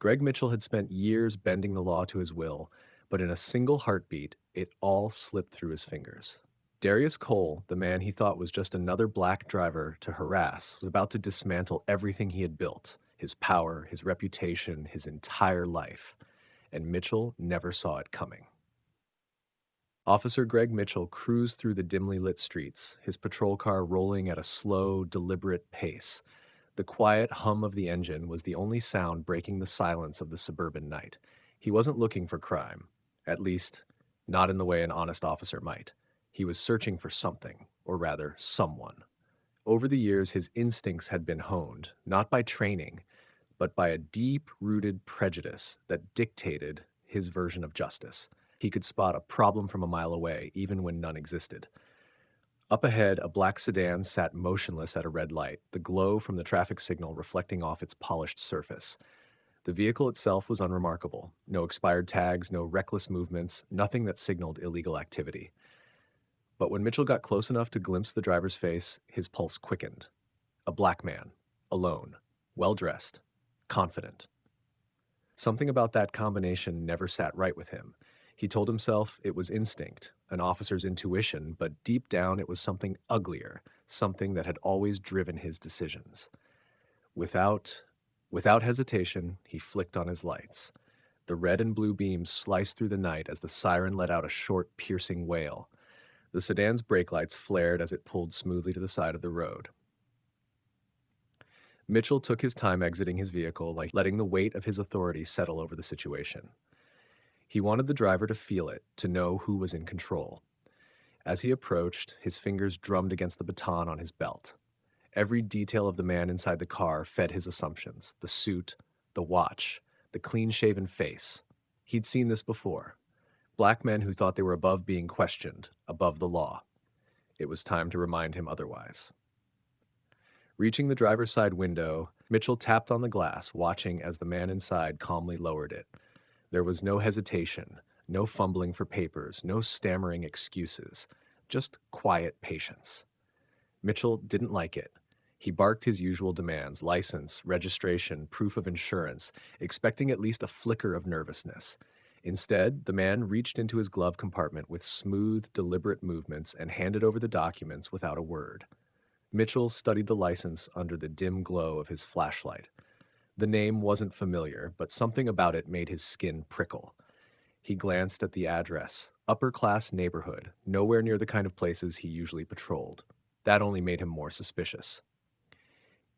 Greg Mitchell had spent years bending the law to his will, but in a single heartbeat, it all slipped through his fingers. Darius Cole, the man he thought was just another black driver to harass, was about to dismantle everything he had built, his power, his reputation, his entire life. And Mitchell never saw it coming. Officer Greg Mitchell cruised through the dimly lit streets, his patrol car rolling at a slow, deliberate pace. The quiet hum of the engine was the only sound breaking the silence of the suburban night. He wasn't looking for crime, at least, not in the way an honest officer might. He was searching for something, or rather, someone. Over the years, his instincts had been honed, not by training, but by a deep-rooted prejudice that dictated his version of justice. He could spot a problem from a mile away, even when none existed. Up ahead, a black sedan sat motionless at a red light, the glow from the traffic signal reflecting off its polished surface. The vehicle itself was unremarkable. No expired tags, no reckless movements, nothing that signaled illegal activity. But when Mitchell got close enough to glimpse the driver's face, his pulse quickened. A black man, alone, well-dressed, confident. Something about that combination never sat right with him. He told himself it was instinct, an officer's intuition, but deep down it was something uglier, something that had always driven his decisions. Without without hesitation, he flicked on his lights. The red and blue beams sliced through the night as the siren let out a short, piercing wail. The sedan's brake lights flared as it pulled smoothly to the side of the road. Mitchell took his time exiting his vehicle, like letting the weight of his authority settle over the situation. He wanted the driver to feel it, to know who was in control. As he approached, his fingers drummed against the baton on his belt. Every detail of the man inside the car fed his assumptions: the suit, the watch, the clean-shaven face. He'd seen this before. Black men who thought they were above being questioned, above the law. It was time to remind him otherwise. Reaching the driver's side window, Mitchell tapped on the glass, watching as the man inside calmly lowered it. There was no hesitation, no fumbling for papers, no stammering excuses, just quiet patience. Mitchell didn't like it. He barked his usual demands: license, registration, proof of insurance, expecting at least a flicker of nervousness. Instead, the man reached into his glove compartment with smooth, deliberate movements and handed over the documents without a word. Mitchell studied the license under the dim glow of his flashlight. The name wasn't familiar, but something about it made his skin prickle. He glanced at the address: upper-class neighborhood, nowhere near the kind of places he usually patrolled. That only made him more suspicious.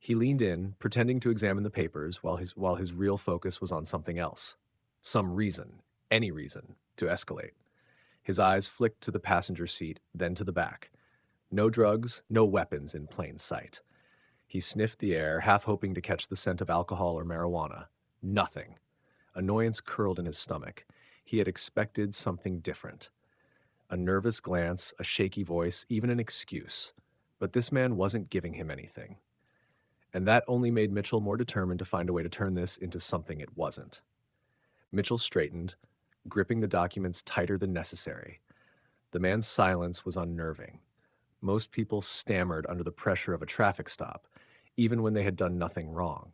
He leaned in, pretending to examine the papers while his real focus was on something else. Some reason, any reason, to escalate. His eyes flicked to the passenger seat, then to the back. No drugs, no weapons in plain sight. He sniffed the air, half hoping to catch the scent of alcohol or marijuana. Nothing. Annoyance curled in his stomach. He had expected something different. A nervous glance, a shaky voice, even an excuse. But this man wasn't giving him anything. And that only made Mitchell more determined to find a way to turn this into something it wasn't. Mitchell straightened, gripping the documents tighter than necessary. The man's silence was unnerving. Most people stammered under the pressure of a traffic stop, even when they had done nothing wrong.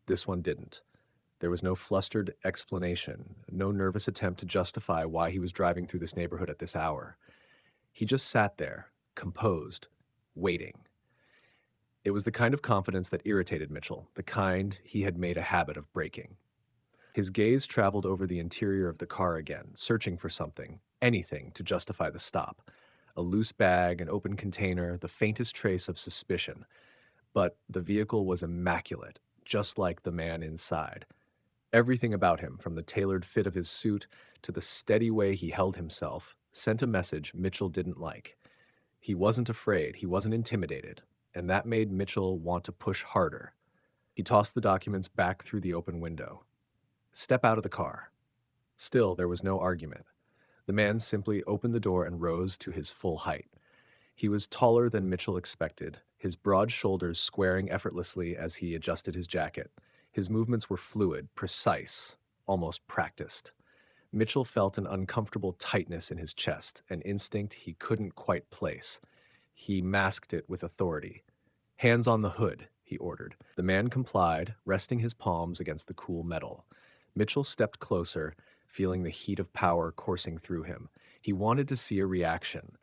This one didn't. There was no flustered explanation, no nervous attempt to justify why he was driving through this neighborhood at this hour. He just sat there, composed, waiting. It was the kind of confidence that irritated Mitchell, the kind he had made a habit of breaking. His gaze traveled over the interior of the car again, searching for something, anything to justify the stop. A loose bag, an open container, the faintest trace of suspicion. But the vehicle was immaculate, just like the man inside. Everything about him, from the tailored fit of his suit to the steady way he held himself, sent a message Mitchell didn't like. He wasn't afraid, he wasn't intimidated, and that made Mitchell want to push harder. He tossed the documents back through the open window. "Step out of the car." Still, there was no argument. The man simply opened the door and rose to his full height. He was taller than Mitchell expected, his broad shoulders squaring effortlessly as he adjusted his jacket. His movements were fluid, precise, almost practiced. Mitchell felt an uncomfortable tightness in his chest, an instinct he couldn't quite place. He masked it with authority. "Hands on the hood," he ordered. The man complied, resting his palms against the cool metal. Mitchell stepped closer, feeling the heat of power coursing through him. He wanted to see a reaction.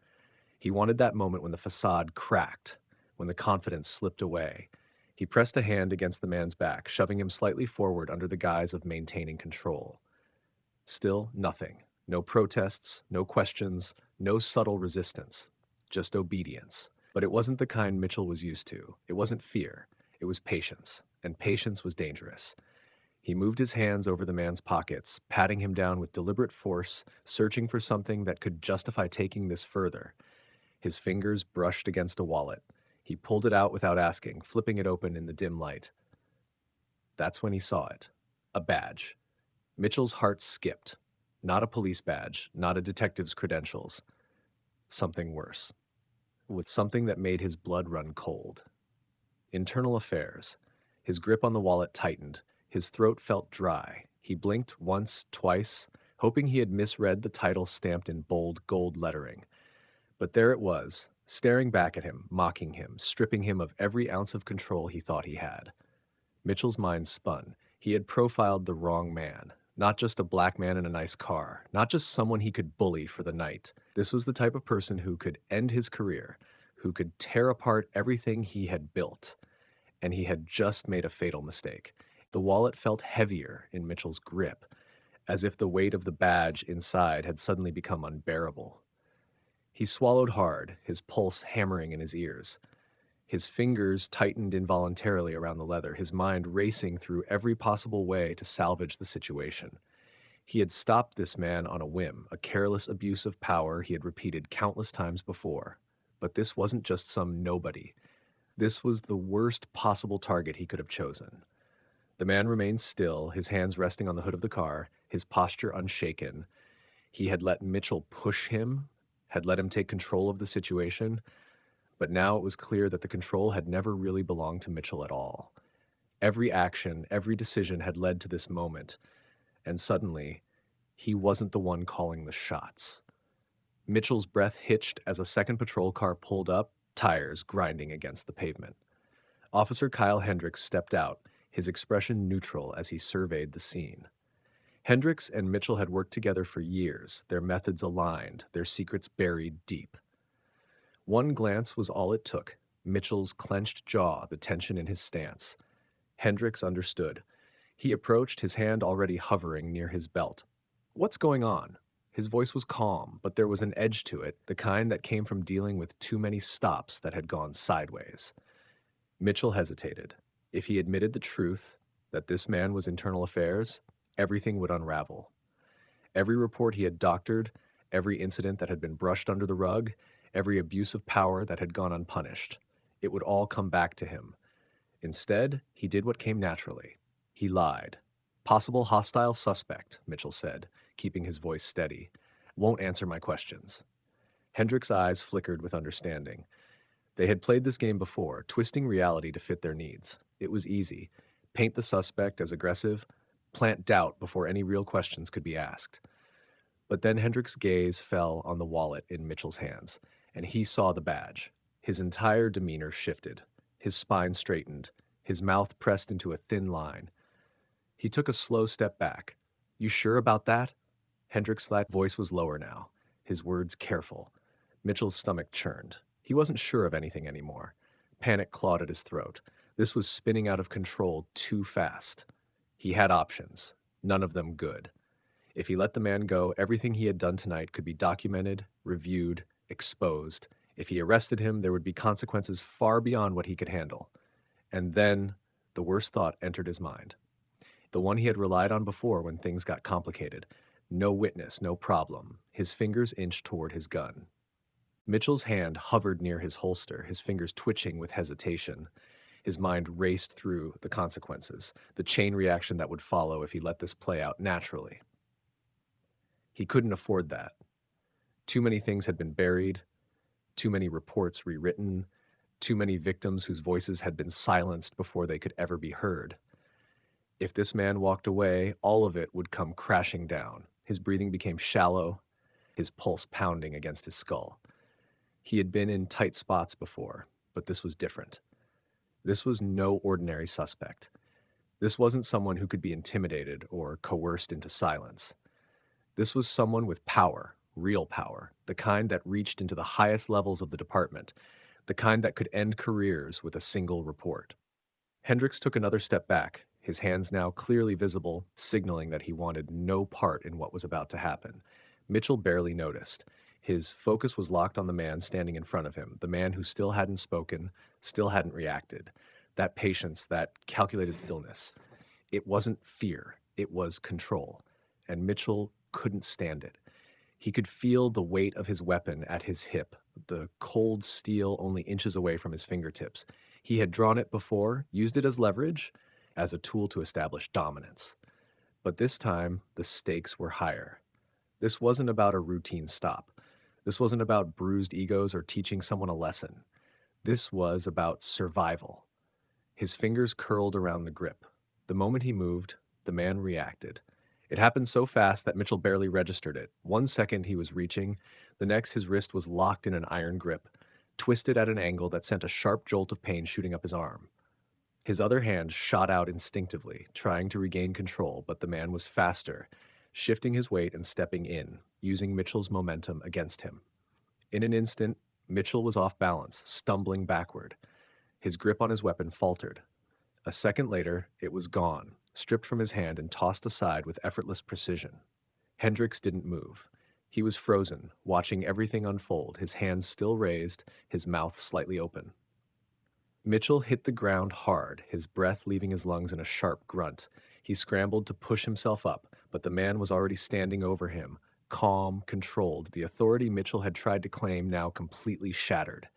He wanted that moment when the facade cracked, when the confidence slipped away. He pressed a hand against the man's back, shoving him slightly forward under the guise of maintaining control. Still nothing. No protests, no questions, no subtle resistance. Just obedience. But it wasn't the kind Mitchell was used to. It wasn't fear. It was patience. And patience was dangerous. He moved his hands over the man's pockets, patting him down with deliberate force, searching for something that could justify taking this further. His fingers brushed against a wallet. He pulled it out without asking, flipping it open in the dim light. That's when he saw it. A badge. Mitchell's heart skipped. Not a police badge, not a detective's credentials. Something worse. With something that made his blood run cold. Internal affairs. His grip on the wallet tightened. His throat felt dry. He blinked once, twice, hoping he had misread the title stamped in bold gold lettering. But there it was, staring back at him, mocking him, stripping him of every ounce of control he thought he had. Mitchell's mind spun. He had profiled the wrong man. Not just a black man in a nice car. Not just someone he could bully for the night. This was the type of person who could end his career, who could tear apart everything he had built. And he had just made a fatal mistake. The wallet felt heavier in Mitchell's grip, as if the weight of the badge inside had suddenly become unbearable. He swallowed hard, his pulse hammering in his ears. His fingers tightened involuntarily around the leather, his mind racing through every possible way to salvage the situation. He had stopped this man on a whim, a careless abuse of power he had repeated countless times before. But this wasn't just some nobody. This was the worst possible target he could have chosen. The man remained still, his hands resting on the hood of the car, his posture unshaken. He had let Mitchell push him, had let him take control of the situation, but now it was clear that the control had never really belonged to Mitchell at all. Every action, every decision had led to this moment, and suddenly, he wasn't the one calling the shots. Mitchell's breath hitched as a second patrol car pulled up, tires grinding against the pavement. Officer Kyle Hendricks stepped out, his expression neutral as he surveyed the scene. Hendricks and Mitchell had worked together for years, their methods aligned, their secrets buried deep. One glance was all it took. Mitchell's clenched jaw, the tension in his stance. Hendricks understood. He approached, his hand already hovering near his belt. "What's going on?" His voice was calm, but there was an edge to it, the kind that came from dealing with too many stops that had gone sideways. Mitchell hesitated. If he admitted the truth, that this man was internal affairs, everything would unravel. Every report he had doctored, every incident that had been brushed under the rug, every abuse of power that had gone unpunished. It would all come back to him. Instead, he did what came naturally. He lied. "Possible hostile suspect," Mitchell said, keeping his voice steady. "Won't answer my questions." Hendricks' eyes flickered with understanding. They had played this game before, twisting reality to fit their needs. It was easy. Paint the suspect as aggressive, plant doubt before any real questions could be asked. But then Hendricks' gaze fell on the wallet in Mitchell's hands, and he saw the badge. His entire demeanor shifted. His spine straightened, his mouth pressed into a thin line. He took a slow step back. "You sure about that?" Hendricks' voice was lower now, his words careful. Mitchell's stomach churned. He wasn't sure of anything anymore. Panic clawed at his throat. This was spinning out of control too fast. He had options, none of them good. If he let the man go, everything he had done tonight could be documented, reviewed, exposed. If he arrested him, there would be consequences far beyond what he could handle. And then the worst thought entered his mind. The one he had relied on before when things got complicated. No witness, no problem. His fingers inched toward his gun. Mitchell's hand hovered near his holster, his fingers twitching with hesitation. His mind raced through the consequences, the chain reaction that would follow if he let this play out naturally. He couldn't afford that. Too many things had been buried, too many reports rewritten, too many victims whose voices had been silenced before they could ever be heard. If this man walked away, all of it would come crashing down. His breathing became shallow, his pulse pounding against his skull. He had been in tight spots before, but this was different. This was no ordinary suspect. This wasn't someone who could be intimidated or coerced into silence. This was someone with power, real power, the kind that reached into the highest levels of the department, the kind that could end careers with a single report. Hendricks took another step back, his hands now clearly visible, signaling that he wanted no part in what was about to happen. Mitchell barely noticed. His focus was locked on the man standing in front of him, the man who still hadn't spoken, still hadn't reacted. That patience, that calculated stillness. It wasn't fear, it was control. And Mitchell couldn't stand it. He could feel the weight of his weapon at his hip, the cold steel only inches away from his fingertips. He had drawn it before, used it as leverage, as a tool to establish dominance. But this time, the stakes were higher. This wasn't about a routine stop. This wasn't about bruised egos or teaching someone a lesson. This was about survival. His fingers curled around the grip. The moment he moved, the man reacted. It happened so fast that Mitchell barely registered it. 1 second he was reaching, the next his wrist was locked in an iron grip, twisted at an angle that sent a sharp jolt of pain shooting up his arm. His other hand shot out instinctively, trying to regain control, but the man was faster, shifting his weight and stepping in, using Mitchell's momentum against him. In an instant, Mitchell was off balance, stumbling backward. His grip on his weapon faltered. A second later, it was gone, stripped from his hand and tossed aside with effortless precision. Hendricks didn't move. He was frozen, watching everything unfold, his hands still raised, his mouth slightly open. Mitchell hit the ground hard, his breath leaving his lungs in a sharp grunt. He scrambled to push himself up, but the man was already standing over him, calm, controlled, the authority Mitchell had tried to claim now completely shattered.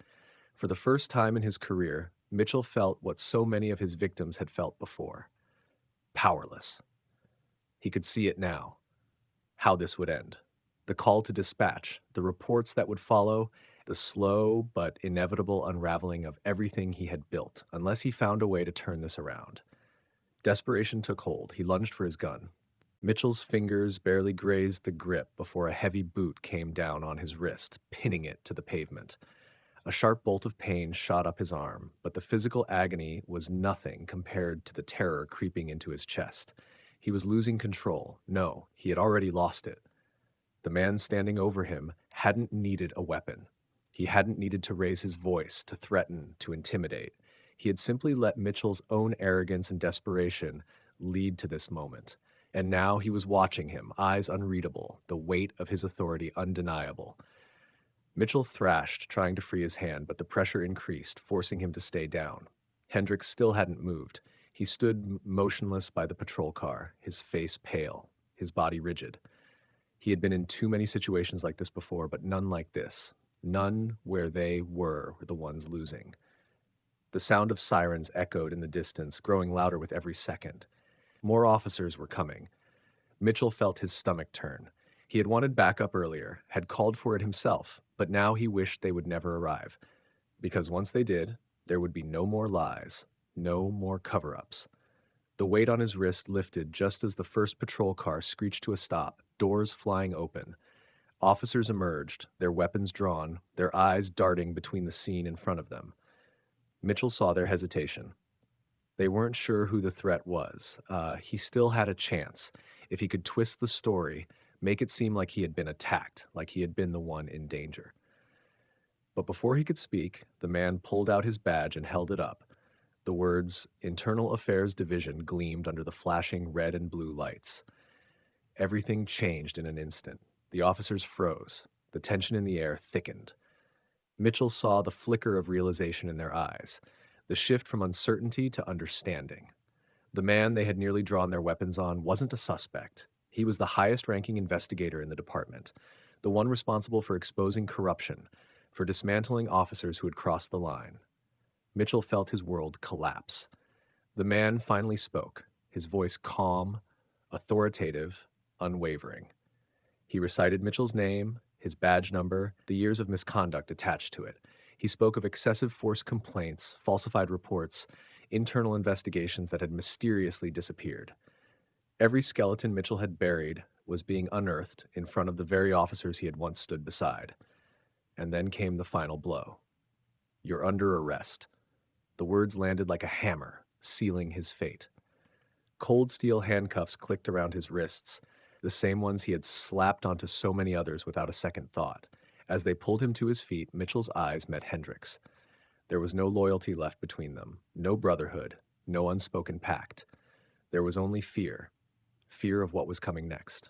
For the first time in his career, Mitchell felt what so many of his victims had felt before: powerless. He could see it now, how this would end. The call to dispatch, the reports that would follow, the slow but inevitable unraveling of everything he had built, unless he found a way to turn this around. Desperation took hold. He lunged for his gun. Mitchell's fingers barely grazed the grip before a heavy boot came down on his wrist, pinning it to the pavement. A sharp bolt of pain shot up his arm, but the physical agony was nothing compared to the terror creeping into his chest. He was losing control. No, he had already lost it. The man standing over him hadn't needed a weapon. He hadn't needed to raise his voice, to threaten, to intimidate. He had simply let Mitchell's own arrogance and desperation lead to this moment. And now he was watching him, eyes unreadable, the weight of his authority undeniable. Mitchell thrashed, trying to free his hand, but the pressure increased, forcing him to stay down. Hendricks still hadn't moved. He stood motionless by the patrol car, his face pale, his body rigid. He had been in too many situations like this before, but none like this. None where they were the ones losing. The sound of sirens echoed in the distance, growing louder with every second. More officers were coming. Mitchell felt his stomach turn. He had wanted backup earlier, had called for it himself, but now he wished they would never arrive. Because once they did, there would be no more lies, no more cover-ups. The weight on his wrist lifted just as the first patrol car screeched to a stop, doors flying open. Officers emerged, their weapons drawn, their eyes darting between the scene in front of them. Mitchell saw their hesitation. They weren't sure who the threat was. He still had a chance. If he could twist the story, make it seem like he had been attacked, like he had been the one in danger. But before he could speak, the man pulled out his badge and held it up. The words Internal Affairs Division gleamed under the flashing red and blue lights. Everything changed in an instant. The officers froze. The tension in the air thickened. Mitchell saw the flicker of realization in their eyes, the shift from uncertainty to understanding. The man they had nearly drawn their weapons on wasn't a suspect. He was the highest-ranking investigator in the department, the one responsible for exposing corruption, for dismantling officers who had crossed the line. Mitchell felt his world collapse. The man finally spoke, his voice calm, authoritative, unwavering. He recited Mitchell's name, his badge number, the years of misconduct attached to it. He spoke of excessive force complaints, falsified reports, internal investigations that had mysteriously disappeared. Every skeleton Mitchell had buried was being unearthed in front of the very officers he had once stood beside. And then came the final blow. You're under arrest. The words landed like a hammer, sealing his fate. Cold steel handcuffs clicked around his wrists, the same ones he had slapped onto so many others without a second thought. As they pulled him to his feet, Mitchell's eyes met Hendricks. There was no loyalty left between them, no brotherhood, no unspoken pact. There was only fear, fear of what was coming next.